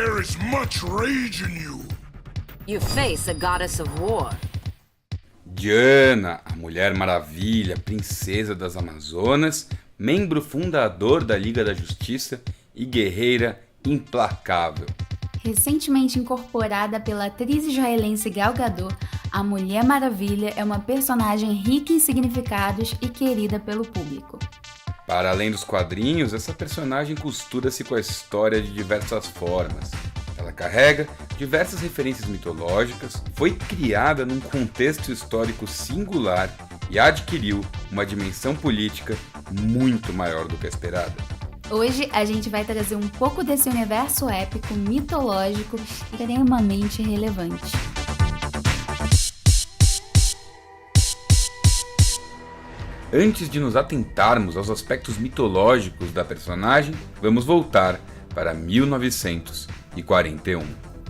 There is much rage in you. You face a goddess of war. Diana, a Mulher Maravilha, princesa das Amazonas, membro fundador da Liga da Justiça e guerreira implacável. Recentemente incorporada pela atriz israelense Gal Gadot, a Mulher Maravilha é uma personagem rica em significados e querida pelo público. Para além dos quadrinhos, essa personagem costura-se com a história de diversas formas. Ela carrega diversas referências mitológicas, foi criada num contexto histórico singular e adquiriu uma dimensão política muito maior do que a esperada. Hoje a gente vai trazer um pouco desse universo épico, mitológico e extremamente relevante. Antes de nos atentarmos aos aspectos mitológicos da personagem, vamos voltar para 1941.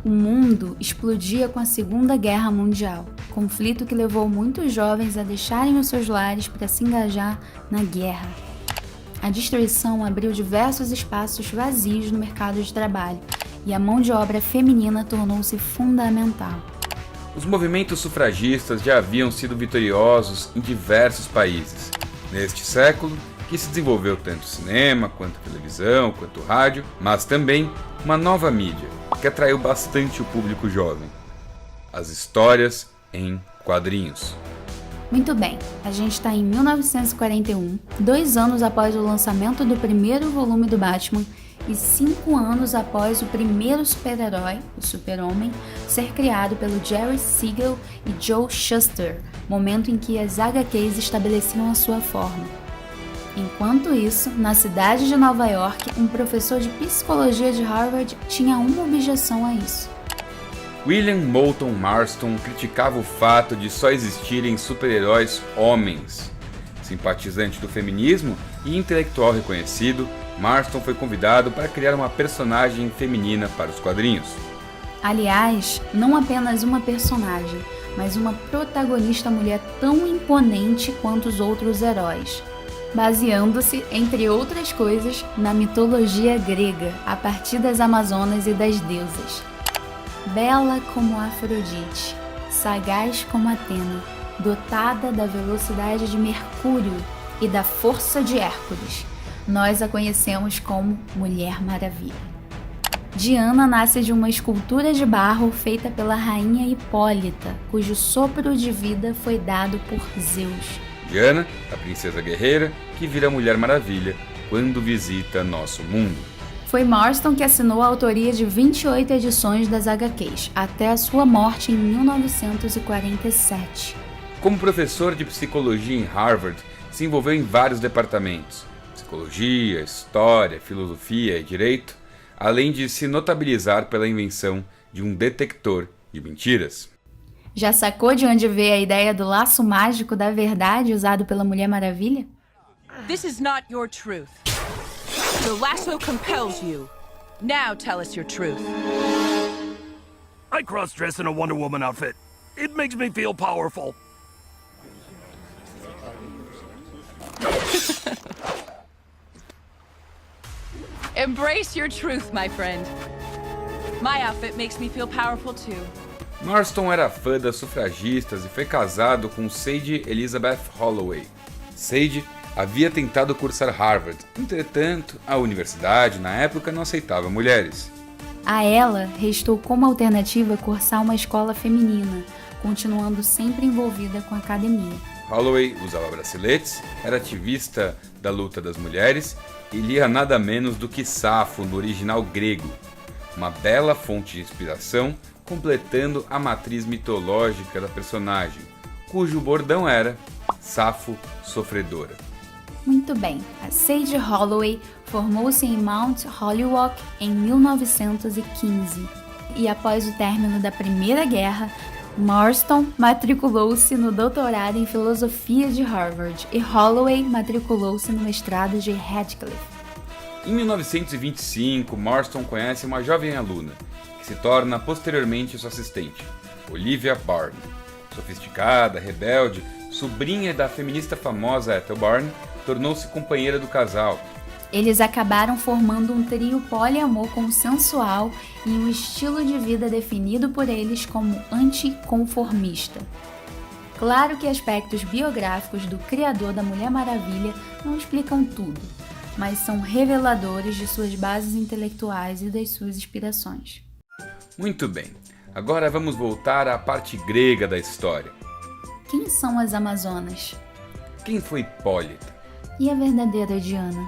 O mundo explodia com a Segunda Guerra Mundial, conflito que levou muitos jovens a deixarem os seus lares para se engajar na guerra. A destruição abriu diversos espaços vazios no mercado de trabalho e a mão de obra feminina tornou-se fundamental. Os movimentos sufragistas já haviam sido vitoriosos em diversos países. Neste século, que se desenvolveu tanto cinema, quanto televisão, quanto rádio, mas também uma nova mídia, que atraiu bastante o público jovem: as histórias em quadrinhos. Muito bem, a gente está em 1941, 2 anos após o lançamento do primeiro volume do Batman e 5 anos após o primeiro super-herói, o Super-Homem, ser criado pelo Jerry Siegel e Joe Shuster, momento em que as HQs estabeleciam a sua forma. Enquanto isso, na cidade de Nova York, um professor de psicologia de Harvard tinha uma objeção a isso. William Moulton Marston criticava o fato de só existirem super-heróis homens. Simpatizante do feminismo e intelectual reconhecido, Marston foi convidado para criar uma personagem feminina para os quadrinhos. Aliás, não apenas uma personagem, mas uma protagonista mulher tão imponente quanto os outros heróis, baseando-se, entre outras coisas, na mitologia grega, a partir das Amazonas e das deusas. Bela como Afrodite, sagaz como Atena, dotada da velocidade de Mercúrio e da força de Hércules, nós a conhecemos como Mulher Maravilha. Diana nasce de uma escultura de barro feita pela rainha Hipólita, cujo sopro de vida foi dado por Zeus. Diana, a princesa guerreira, que vira Mulher Maravilha quando visita nosso mundo. Foi Marston que assinou a autoria de 28 edições das HQs, até a sua morte em 1947. Como professor de psicologia em Harvard, se envolveu em vários departamentos: psicologia, história, filosofia e direito, além de se notabilizar pela invenção de um detector de mentiras. Já sacou de onde veio a ideia do laço mágico da verdade usado pela Mulher Maravilha? This is not your truth. The lasso compels you. Now tell us your truth. I cross-dress in a Wonder Woman outfit. It makes me feel powerful. Embrace your truth, my friend. My outfit makes me feel powerful too. Marston era fã das sufragistas e foi casado com Sage Elizabeth Holloway. Sage havia tentado cursar Harvard, entretanto, a universidade na época não aceitava mulheres. A ela restou como alternativa cursar uma escola feminina, continuando sempre envolvida com a academia. Holloway usava braceletes, era ativista da luta das mulheres e lia nada menos do que Safo no original grego, uma bela fonte de inspiração completando a matriz mitológica da personagem, cujo bordão era Safo sofredora. Muito bem, a Sage Holloway formou-se em Mount Holyoke em 1915 e após o término da Primeira Guerra, Marston matriculou-se no doutorado em filosofia de Harvard e Holloway matriculou-se no mestrado de Radcliffe. Em 1925, Marston conhece uma jovem aluna, que se torna posteriormente sua assistente, Olivia Byrne. Sofisticada, rebelde, sobrinha da feminista famosa Ethel Byrne, tornou-se companheira do casal. Eles acabaram formando um trio poliamor consensual e um estilo de vida definido por eles como anticonformista. Claro que aspectos biográficos do criador da Mulher Maravilha não explicam tudo, mas são reveladores de suas bases intelectuais e das suas inspirações. Muito bem, agora vamos voltar à parte grega da história. Quem são as Amazonas? Quem foi Hipólita? E a verdadeira Diana?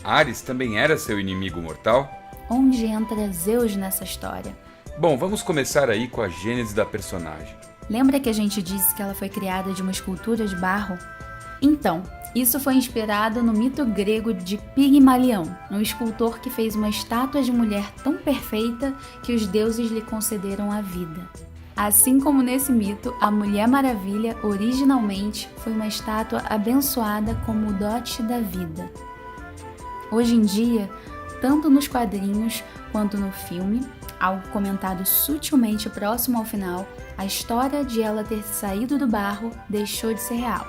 Ares também era seu inimigo mortal? Onde entra Zeus nessa história? Bom, vamos começar aí com a gênese da personagem. Lembra que a gente disse que ela foi criada de uma escultura de barro? Então, isso foi inspirado no mito grego de Pigmalião, um escultor que fez uma estátua de mulher tão perfeita que os deuses lhe concederam a vida. Assim como nesse mito, a Mulher Maravilha originalmente foi uma estátua abençoada como o dote da vida. Hoje em dia, tanto nos quadrinhos quanto no filme, algo comentado sutilmente próximo ao final, a história de ela ter saído do barro deixou de ser real.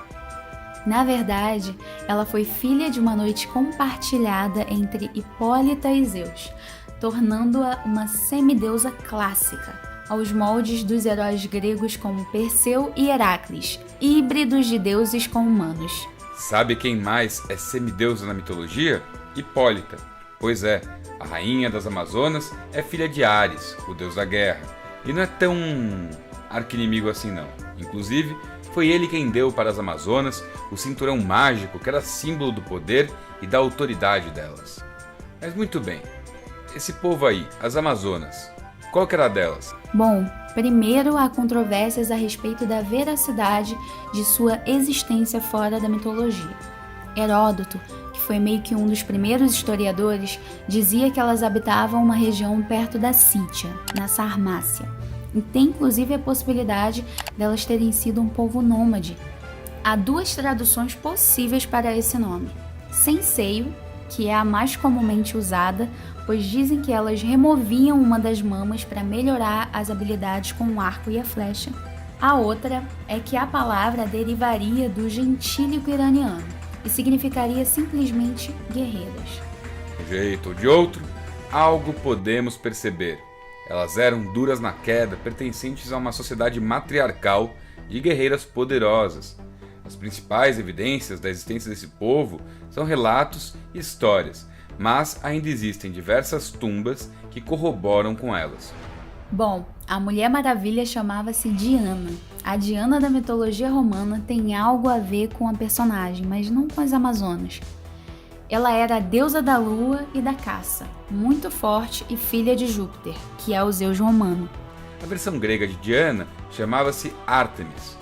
Na verdade, ela foi filha de uma noite compartilhada entre Hipólita e Zeus, tornando-a uma semideusa clássica, aos moldes dos heróis gregos como Perseu e Heracles, híbridos de deuses com humanos. Sabe quem mais é semideusa na mitologia? Hipólita. Pois é, a rainha das Amazonas é filha de Ares, o deus da guerra, e não é tão arqui-inimigo assim não. Inclusive, foi ele quem deu para as Amazonas o cinturão mágico que era símbolo do poder e da autoridade delas. Mas muito bem, esse povo aí, as Amazonas, qual que era delas? Bom, primeiro há controvérsias a respeito da veracidade de sua existência fora da mitologia. Heródoto, que foi meio que um dos primeiros historiadores, dizia que elas habitavam uma região perto da Sítia, na Sarmácia. E tem inclusive a possibilidade delas terem sido um povo nômade. Há duas traduções possíveis para esse nome. Sem seio, que é a mais comumente usada, pois dizem que elas removiam uma das mamas para melhorar as habilidades com o arco e a flecha. A outra é que a palavra derivaria do gentílico iraniano e significaria simplesmente guerreiras. De um jeito ou de outro, algo podemos perceber. Elas eram duras na queda, pertencentes a uma sociedade matriarcal de guerreiras poderosas. As principais evidências da existência desse povo são relatos e histórias, mas ainda existem diversas tumbas que corroboram com elas. Bom, a Mulher Maravilha chamava-se Diana. A Diana da mitologia romana tem algo a ver com a personagem, mas não com as Amazonas. Ela era a deusa da lua e da caça, muito forte e filha de Júpiter, que é o Zeus romano. A versão grega de Diana chamava-se Ártemis,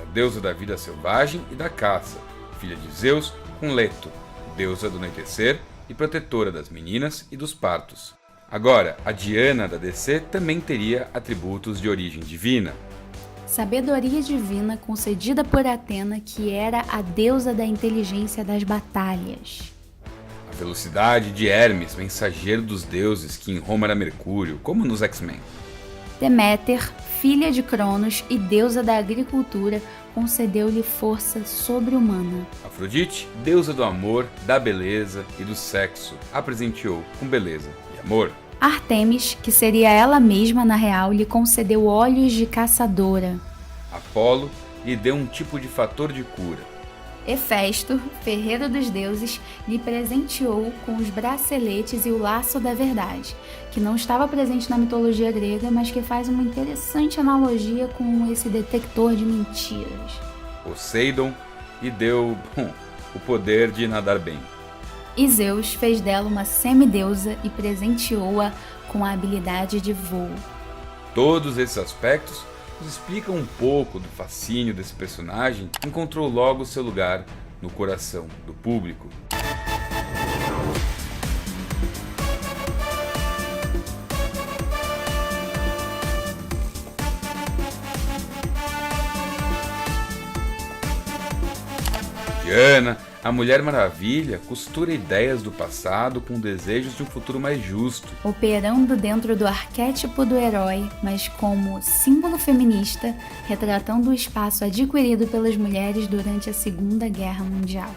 a deusa da vida selvagem e da caça, filha de Zeus com Leto, deusa do anoitecer e protetora das meninas e dos partos. Agora, a Diana da DC também teria atributos de origem divina. Sabedoria divina concedida por Atena, que era a deusa da inteligência das batalhas. A velocidade de Hermes, mensageiro dos deuses, que em Roma era Mercúrio, como nos X-Men. Deméter, filha de Cronos e deusa da agricultura, concedeu-lhe força sobre-humana. Afrodite, deusa do amor, da beleza e do sexo, a presenteou com beleza e amor. Artemis, que seria ela mesma na real, lhe concedeu olhos de caçadora. Apolo lhe deu um tipo de fator de cura. Hefesto, ferreiro dos deuses, lhe presenteou com os braceletes e o laço da verdade, que não estava presente na mitologia grega, mas que faz uma interessante analogia com esse detector de mentiras. Poseidon lhe deu, o poder de nadar bem. E Zeus fez dela uma semideusa e presenteou-a com a habilidade de voo. Todos esses aspectos nos explicam um pouco do fascínio desse personagem que encontrou logo seu lugar no coração do público. Diana, a Mulher Maravilha, costura ideias do passado com desejos de um futuro mais justo. Operando dentro do arquétipo do herói, mas como símbolo feminista, retratando o espaço adquirido pelas mulheres durante a Segunda Guerra Mundial.